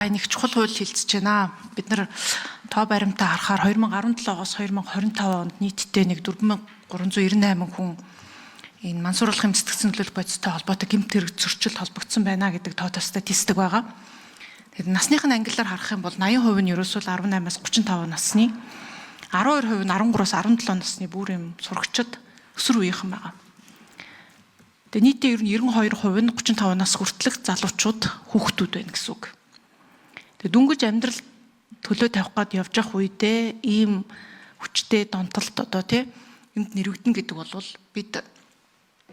Нэг чухал хууль хэлцэж байна. Бид нар тоо баримтаа харахаар 2017-оос 2025 онд нийтдээ нэг 4398 хүн энэ мансууруулахын цэцэгцэн нөлөөлөх бодистой холбоотой гэмт хэрэг зөрчил холбогдсон байна гэдэг тоотой статистик байгаа. Тэгэхээр насныхын ангиллаар харах юм бол 80% нь ерөөсөө 18-аас 35 насны, 12% нь 13-аас 17 насны бүр юм сурагчид өсвөр үеийнхэн байгаа. Тэгээ нийтдээ ер нь 92% нь 35 нас хүртэлх залуучууд хүүхдүүд байна гэсэн үг. Тэгээ дүнгиж амьдрал төлөө тавих гээд явж явах үедээ ийм хүчтэй донтолт одоо тий энд нэрвэгдэн гэдэг бол бид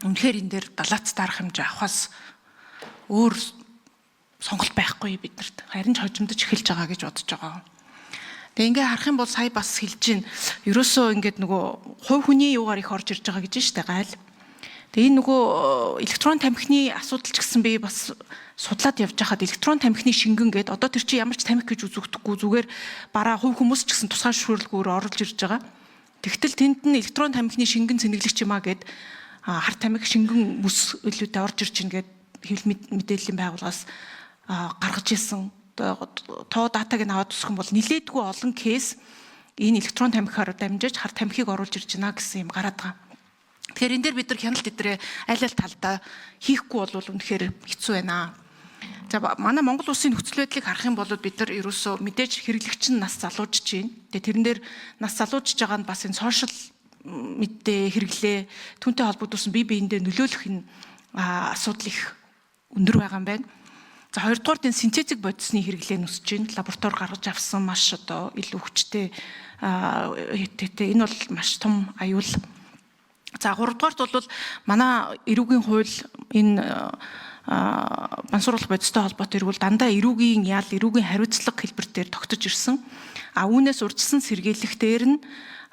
үнэхээр энэ дээр далаац дарах хэмжээ авахаас өөр сонголт байхгүй биднэрт. Харин ч хожимдож эхэлж байгаа гэж бодож байгаа. Тэгээ ингээ харах юм бол сая бас хэлж гин ерөөсөө ингээд нөгөө хувь хүний юугаар их орж ирж байгаа гэж штэ гайл. Тэгээ энэ нөгөө электрон тамхины асуудал ч гэсэн би бас судлаад явж хахад электрон тамхины шингэн гээд одоо тэр чинь ямар ч тамхи гэж үзэгдэхгүй зүгээр бараа хувь хүмүүс ч гэсэн тусгай шүүрлгүүр оруулж ирж байгаа. Тэгтэл тэнд нь электрон тамхины шингэн цэнэглэгч юмаа гээд хар тамхи шингэн бүс илүүтэй орж ирж гин гээд хэвлэл мэдээллийн байгууллагаас гаргаж ирсэн. Тоо датаг нь аваад үзэх юм бол нилээдгүй олон кейс энэ электрон тамхиар дамжиж хар тамхиг оруулж ирж байна гэсэн юм гараад байгаа. Тэгэхээр энэ дээр бид нар хяналт идрээ аль аль талдаа хийхгүй бол үнэхээр хэцүү байна. За манай Монгол улсын нөхцөл байдлыг харах юм бол бид нар ерөөсөө мэдээж хэрэглэгч нь нас залуужж байна. Тэгээ тэрэн дээр нас залуужж байгаа нь бас энэ сошиал мэдээ хэрэглээ түүнтэй холбогдсон бие биендээ нөлөөлөх энэ асуудал их өндөр байгаа юм байна. За хоёрдугаар энэ синтетик бодисны хэрэглээ нь өсөж байна. Лаборатори гаргаж авсан маш одоо илүү хүчтэй энэ бол маш том аюул. За гуравдугаарт бол манай эрүүгийн хууль энэ мансууруулах бодистой холбоотой эрүүл дандаа эрүүгийн ял, эрүүгийн хариуцлага хэлбэр дээр тогтож ирсэн. Үүнээс урьдчилан сэргийлэхтэр нь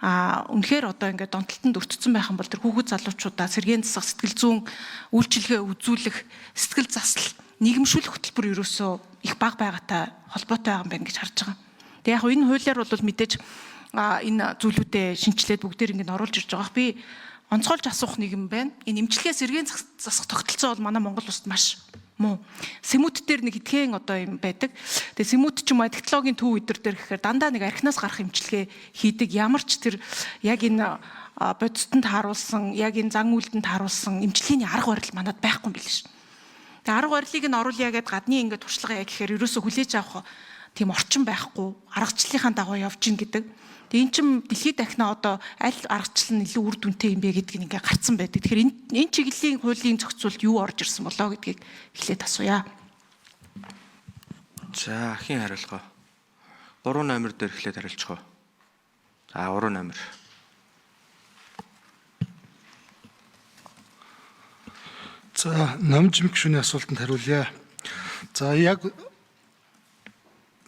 үнэхээр одоо ингээд донтолтонд өртсөн байх юм бол тэр хүүхэд залуучуудаа сэргээн засах, сэтгэл зүйн үйлчилгээ үзүүлэх, сэтгэл засал, нийгэмшүүлэх хөтөлбөр ерөөсөө их бага байгаатай холбоотой байгаа юм байна гэж харж байгаа. Тэгээ яг энэ хуулиар бол мэдээж энэ зүйлүүдээ шинчлээд бүгдээр ингээд оруулж ирж байгаа. Би онцгойлж асуух нэг юм байна. Энэ эмчилгээ сэргээн засах тогтолцоо бол манай Монгол улсад маш муу. Сэмүүд дээр нэг хэдхэн одоо юм байдаг. Тэгээ сэмүүд ч юм аа технологийн төв өдр дээр гэхээр дандаа нэг архинаас гарах эмчилгээ хийдэг. Ямар ч тэр яг энэ бодистод харуулсан, яг энэ зан үйлдэнд харуулсан эмчилгээний арга барил манад байхгүй юм биш. Тэгээ арга барилыг нь оруулъя гэд гадны ингээд туршлага яа гэхээр ерөөсө хүлээж авах тийм орчин байхгүй, аргачлалынхаа дагуу явж гин гэдэг. Тэгээ эн чин дэлхийд дахина одоо аль аргачлал нь илүү үр дүнтэй юм бэ гэдгийг ингээ гарцсан байдаг. Тэгэхээр энэ чиглэлийн хуулийн зохицуулт юу орж ирсэн болоо гэдгийг эхлээд асууя. За ахин хариулгаа. 3 номер дээр эхлээд хариулчихо. За 3 номер. За номжмиг гүшүүний асуултанд хариулъя. За яг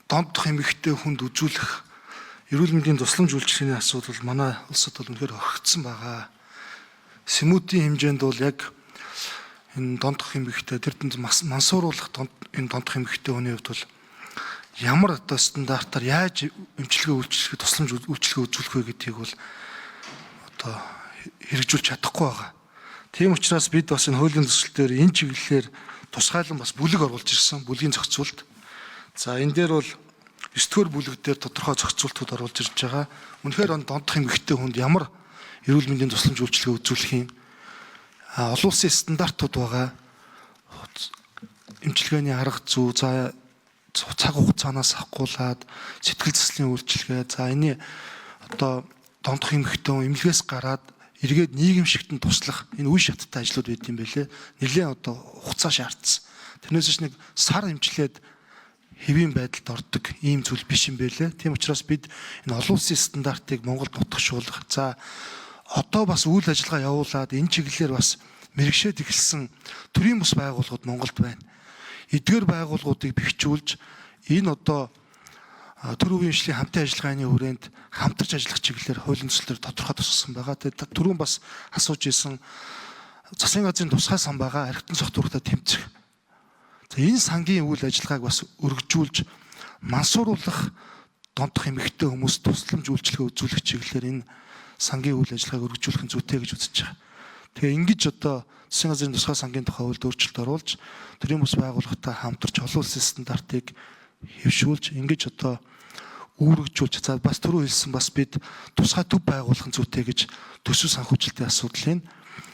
донтох эмэгтэй хүнд үзүүлэх эрүүл мэндийн тусламж үйлчилгээний асуудал манай улсад бол үнэхээр орхигдсон байгаа. Сэмүүдийн хэмжээнд бол яг энэ донтох эмэгтэй тэрдэнд мансууруулах энэ донтох эмэгтэй хүний хувьд бол ямар одоо стандартаар яаж эмчилгээ үйлчилгээ тусламж үйлчилгээ үзүүлэх вэ гэдгийг бол одоо хэрэгжүүлж чадахгүй байгаа. Тийм учраас бид бас энэ хуулийн төсөл дээр энэ чиглэлээр тусгайлан бас бүлэг оруулж ирсэн, бүлгийн зохицуулт. За энэ дээр бол 9-р бүлэг дээр тодорхой зохицуултууд оруулж ирж байгаа. Үнэхээр донтох эмэгтэй хүнд ямар эрүүл мэндийн тусламж үйлчилгээ үзүүлэх юм. Олон улсын стандартууд байгаа. Эмчилгээний арга зүй, за цаг хугацаанаас ахгуулаад сэтгэл заслын үйлчилгээ, за энэ одоо донтох эмэгтэй хүн эмнэлгээс гараад эргээд нийгэмшигтэн туслах энэ үе шаттай ажлууд байд юм байлээ. Нэлээд одоо хугацаа шаардсан. Тэрнээс нэг сар эмчилээд хэвийн байдалд ордог ийм зүйл биш юм байлээ. Тийм учраас бид энэ олон улсын стандартыг Монголд нутагшуулах. За одоо бас үйл ажиллагаа явуулаад энэ чиглэлээр бас мэрэгшээд эхэлсэн төрийн бус байгууллагууд Монголд байна. Эдгээр байгууллагуудыг бэхжүүлж энэ одоо төр үеийншлийн хамтын ажиллагааны хүрээнд хамтарч ажиллах чиглэлээр хуулийн төслөөр тодорхой тусгасан байгаа. Тэгээд түрүүн бас асууж исэн засгийн газрын тусгай сан байгаа архитектон согтууртай тэмцэх. За энэ сангийн үйл ажиллагааг бас өргөжүүлж мансууруулах донтох эмэгтэй хүмүүс тусламж үйлчилгээ үзүүлэх чиглэлээр энэ сангийн үйл ажиллагааг өргөжүүлэх нь зүйтэй гэж үзэж байгаа. Тэгээ ингэж одоо засгийн газрын тусгай сангийн тухай хуульд өөрчлөлт оруулж төрийн бус байгууллагатай хамтарч олон улсын стандартыг хэвшүүлж ингэж одоо үүрэгжүүлж за бас түрүү хэлсэн бас бид тусгай төв байгуулах нь зүйтэй гэж төсөв санхүүжилтийн асуудлыг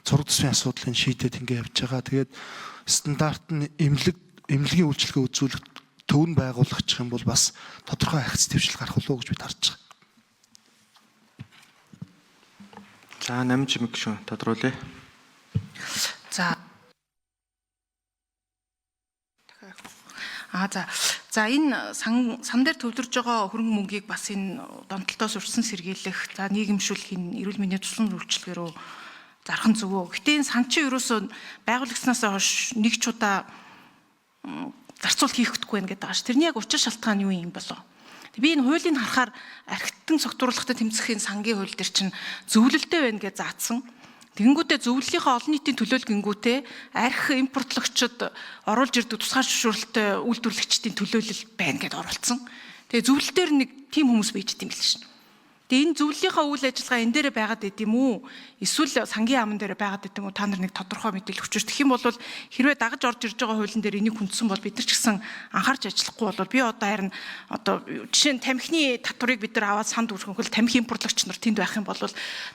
зураг төсвийн асуудлыг шийдээд ингэ явж байгаа. Тэгээд стандарт нь эмнэлгийн үйлчилгээ үзүүлэх төв нь байгуулах юм бол бас тодорхой ахиц дэвшил гарах болов уу гэж бид харж байгаа. За намж мэгшүүн тодруулъя. За энэ сан дээр төвлөрж байгаа хөрөнгө мөнгийг бас энэ донтолтоос урьдчилан сэргийлэх, за нийгэмшүүлэхийн эрүүл мэндийн туслан үйлчилгээ рүү зарах нь зөв. Гэтэ энэ сан чи ерөөсөө байгуулагчнаас хойш нэг ч удаа зарцуулт хийх гэдэггүй байх гэдэг байгаа ш. Тэрний яг учир шалтгаан юу юм болов? Би энэ хуулийг харахаар архитектон согтууруулалтад тэмцэхийн сангийн хууль дээр чинь зөвлөлттэй байна гэж заасан. Тэнгүүтээ зөвлөлийнхөө олон нийтийн төлөөлөл гингүүтээ архи импортлогчид оруулж ирдэг тусгай зөвшөөрөлтөй үйлдвэрлэгчдийн төлөөлөл байна гэдээ оруулсан. Тэгээ зөвлөлтөөр нэг тим хүмүүс байж идэм билээ шин. Тэгээ энэ зөвлөлийнхөө үйл ажиллагаа энэ дээрээ байгаад идэм үү? Эсвэл сангийн яамн дээрээ байгаад идэм үү? Та нар нэг тодорхой мэдээлэл өгчөөч. Тэгэх юм бол хэрвээ дагаж орж ирж байгаа хуулийн дээр энийг хүндсэн бол бид нар ч гэсэн анхаарч ажиллахгүй бол би одоо харин жишээ нь тамхины татварыг бид нар аваад санд өргөнхөл тамхи импортлогч нар тэнд байх юм бол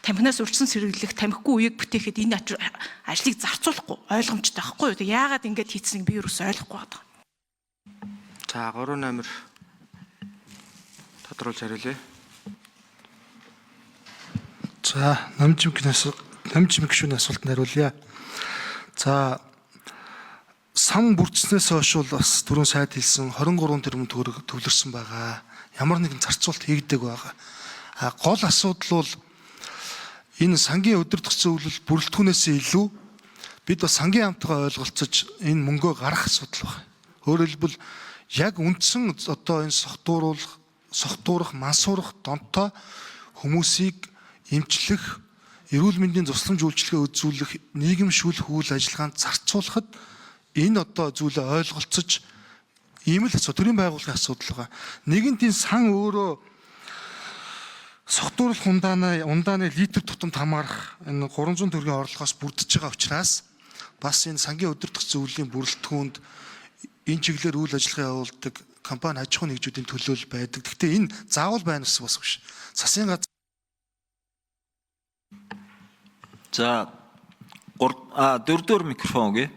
тамхинаас урьдчилан сэргийлэх тамхигүй үеийг бүтээхэд энэ ажлыг зарцуулахгүй ойлгомжтой байхгүй юу? Тэг яагаад ингэж хийцнийг би юусоо ойлгохгүй байна. За 3 номер тодруулж хариулъя. За намж мэгшүүний асуултанд хариулъя. За сан бүрдснээс хойш бол бас түрүүн сайд хэлсэн 23 тэрбум төгрөг төвлөрсөн байгаа. Ямар нэгэн зарцуулт хийгдэг байгаа. Гол асуудал бол энэ сангийн удирдах зөвлөл бүрэлдэхүүнээс илүү бид бас сангийн яамтайгаа ойлголцож энэ мөнгөө гаргах асуудал байна. Өөрөөр хэлбэл яг үндсэн одоо энэ согтуурах, мансуурах донтой хүмүүсийг эмчлэх, эрүүл мэндийн тусламж үйлчилгээ үзүүлэх, нийгэмшүүлэх үйл ажиллагаанд зарцуулахад энэ одоо зүйлээ ойлголцож ийм л төрийн байгууллагын асуудал байгаа. Нэгэнт энэ сан өөрөө согтууруулах ундааны литр тутамд хамаарах энэ 300 төгрөгийн орлогоос бүрдэж байгаа учраас бас энэ сангийн удирдах зөвлөлийн бүрэлдэхүүнд энэ чиглэлээр үйл ажиллагаа явуулдаг компани аж ахуйн нэгжүүдийн төлөөлөл байдаг. Гэхдээ энэ заавал байна гэсэн бас биш. Засгийн газар За 4-р микрофон өгье.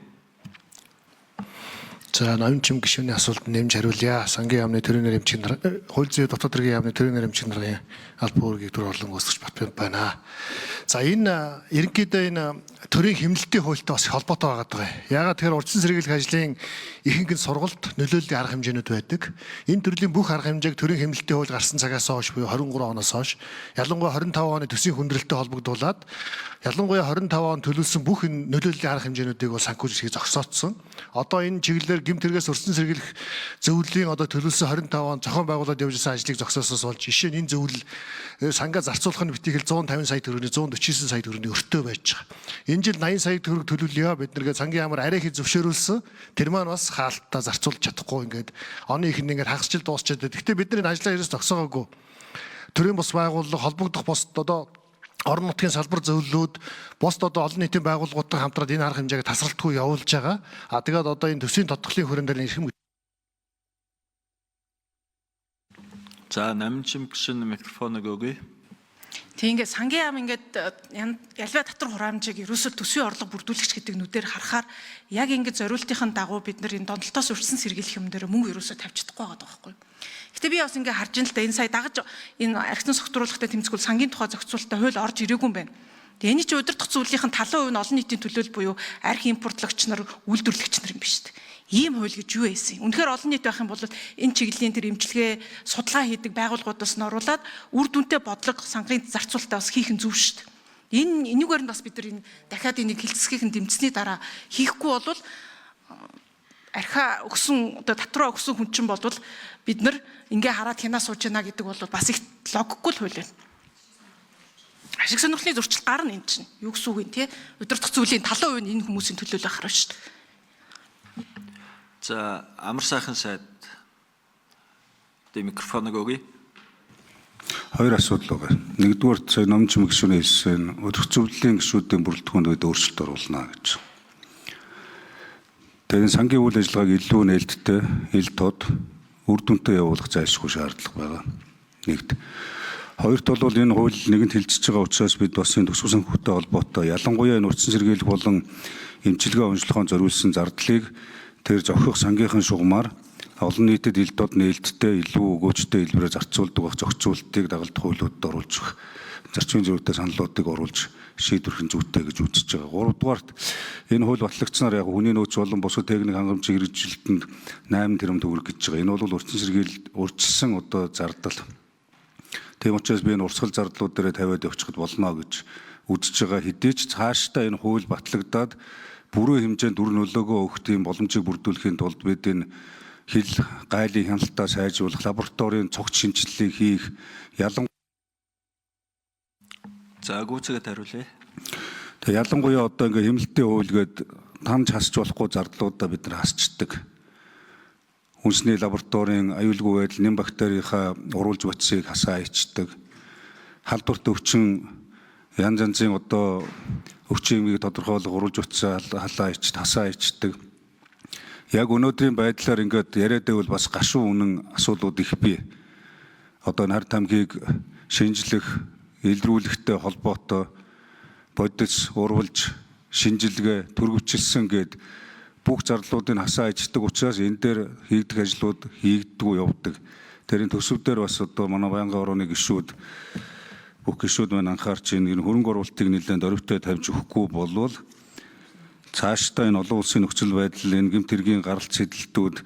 За намж гишүүний асуултанд нэмж хариулъя. Сангийн яамны төрийн нэрмжийн хууль зүйн дотоод хэргийн яамны төрийн нэрмжийн нарын аль бүргийг төр орлон үүсгэж батбан байна. За энэ ерөнхийдөө энэ төрийн хэмнэлтийн хуультай бас холбоотой байгаа. Яагаад тэгэхээр урьдчилан сэргийлэх ажлын ихэнх нь сургалт нөлөөллийн арга хэмжээнүүд байдаг. Энэ төрлийн бүх арга хэмжээг төрийн хэмнэлтийн хууль гарсан цагаас хойш буюу 23 оноос хойш ялангуяа 25 оны төсвийн хүндрэлтэй холбогдуулаад ялангуяа 25 он төлөвлөсөн бүх энэ нөлөөллийн арга хэмжээнүүдийг бол санхүүжилхийг зогсоодсон. Одоо энэ чиглэлээр гэмтэргээс урьдчилан сэргийлэх зөвлөлийн одоо төлөвлөсөн 25 он зохион байгуулалт явж байсан ажлыг зогсоосоос болж жишээ нь энэ зөвлөл сангаа зарцуулах нь битгий 150 сая төгрөгийн 149 сая төгрөгийн өртөө байж байгаа. Энэ жил 80 сая төгрөг төлөвлөё бид нэгээ сангийн яамаар арай их зөвшөөрүүлсэн. Тэр маань бас хаалттай зарцуулж чадахгүй ингээд оны ихэнд ингээд хагасчил дуусчаад. Гэхдээ бидний ажлаа ерөөс зогсоогоогүй. Төрийн бус байгууллага холбогдох босд одоо орон нутгийн салбар зөвлөлүүд босд одоо олон нийтийн байгууллагуудтай хамтраад энэ арга хэмжээг тасралтгүй явуулж байгаа. Тэгээд одоо энэ төсвийн тодтголын хүрээнд дээр ирэх. За намжим гишүүний микрофоныг өгье. Тэг ингээд сангийн яам ингээд ялваа татвар хураамжийг ерөөсөө төсвийн орлого бүрдүүлэгч гэдэг нүдээр харахаар яг ингээд зориултын дагуу бид нар энэ донтолтоос урьдчилан сэргийлэх юм дээр мөнгө ерөөсөө тавьж чадахгүй байгаа байхгүй. Гэтэ би бас ингээд харж ин л да энэ сая дагаж энэ архитектон согтууруулалтад тэмцгүүл сангийн тухай зохицуулалтаа хууль орж ирээгүй юм байна. Тэгээ энэ чинь удирдах зөвлөлийн 70% нь олон нийтийн төлөөлөл буюу архи импортлогч нар, үйлдвэрлэгч нар юм биш үү? Ийм хууль гэж юу байсан? Үнэхээр олон нийт байх юм бол энэ чиглэлийн тэр эмчилгээ судалгаа хийдэг байгууллагуудаас нь оруулаад үр дүнтэй бодлого санхын зарцуулалтаа бас хийх нь зөв шүү дээ. Энүүгээр нь бас бид нар энэ дахиад энийг хилцсхийг нь дэмжсэний дараа хийхгүй бол архиа өгсөн одоо татвараа өгсөн хүн чинь болвол бид нар ингээ хараад хянаа сууж яана гэдэг бол бас их логикгүй л хууль байна. Ашиг сонирхлын зурчил гарна энэ чинь. Юу гэсэн үг юм те? Удирдах зөвлөлийн 70% нь энэ хүмүүсийн төлөөлөл ахарна шүү дээ. За амар сайхан сайд микрофоныг өгье. Хоёр асуудал байгаа. Нэгдүгээр сая намж мэгшүүний хэлсэн удирдах зөвлөлийн гишүүдийн бүрэлдэхүүнд өөрчлөлт оруулна гэж. Тэгээд сангийн үйл ажиллагааг илүү нээлттэй, ил тод үр дүнтэй явуулах зайлшгүй шаардлага байгаа. Нэгт. Хоёрт бол энэ хууль нэгэнт хилцэж байгаа учраас бид бас энэ төсөв санхүүтэй холбоотой ялангуяа энэ урьдчилан сэргийлэх болон эмчилгээ онцлогоо зориулсан зардлыг тэр зохих сангийнхан шугамар олон нийтэд ил дод нээлттэй илүү өгөөжтэй хэлбэрээр зарцуулдаг бах зохицуултыг дагалдах хуулиудад оруулж өгөх зарчмын зөвлөлтөд саналуудыг оруулж шийдвэрлэх зүйтэй гэж үзэж байгаа. Гуравдугаарт энэ хууль батлагдсанаар яг хүний нөөц болон бусад техник хангамжийн хэрэгжилтэнд 8 тэрбум төгрөг гэж байгаа. Энэ бол урьдчилан сэргийлэлд урьдчилсан одоо зардал. Тийм учраас би энэ урсгал зардлууд дээр тавиад явчихад болно гэж үзэж байгаа. Хэдий ч цаашдаа энэ хууль батлагдаад бүрэн хэмжээнд үр нөлөөгөө өгөх тийм боломжийг бүрдүүлэхийн тулд бид энэ хил гайлын хяналтаа сайжруулах, лабораторийн цогц шинжилгээг хийх, За гүйцэтгэд хариулъя. Тэгээ ялангуяа одоо ингээ хэмнэлтийн хууль гээд тамж хасч болохгүй зардлуудаа бид нар хасчдаг. Үндэсний лабораторийн аюулгүй байдал, нэм бактерийнхаа уруулж батсыг хасаа ичдэг. Халдварт өвчин янз янзын одоо өвчин юмыг тодорхойлох уруулж батсаа халаа ичд, хасаа ичдэг. Яг өнөөдрийн байдлаар ингээд яриад байвал бас гашуун үнэн асуудлууд их бий. Одоо нар тамхиг шинжлэх, илрүүлэхтэй холбоотой бодис, урвалж, шинжилгээ, төрөвчлсөн гээд бүх зарлуудыг хасаа ичдэг учраас энэ дээр хийгдэх ажлууд хийгддэггүй явдаг. Тэрийн төсөв дээр бас одоо манай байнгын орооны гишүүд бүх гишүүд маань анхаарч энэ хөрөнгө оруулалтыг нэлээд оройтой тавьж өгөхгүй болвол цаашдаа энэ олон улсын нөхцөл байдал энэ гэмт хэргийн гаралт сэдэлтүүд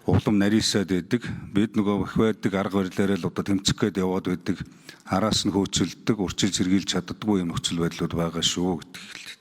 улам нарийсаад байдаг. Бид нөгөө их байдаг арга барилаараа л одоо тэмцэх гээд яваад байдаг. Араас нь хөөцөлдөг, урьдчилан сэргийлж чаддаггүй юм нөхцөл байдлууд байгаа шүү гэдэг хэлээ.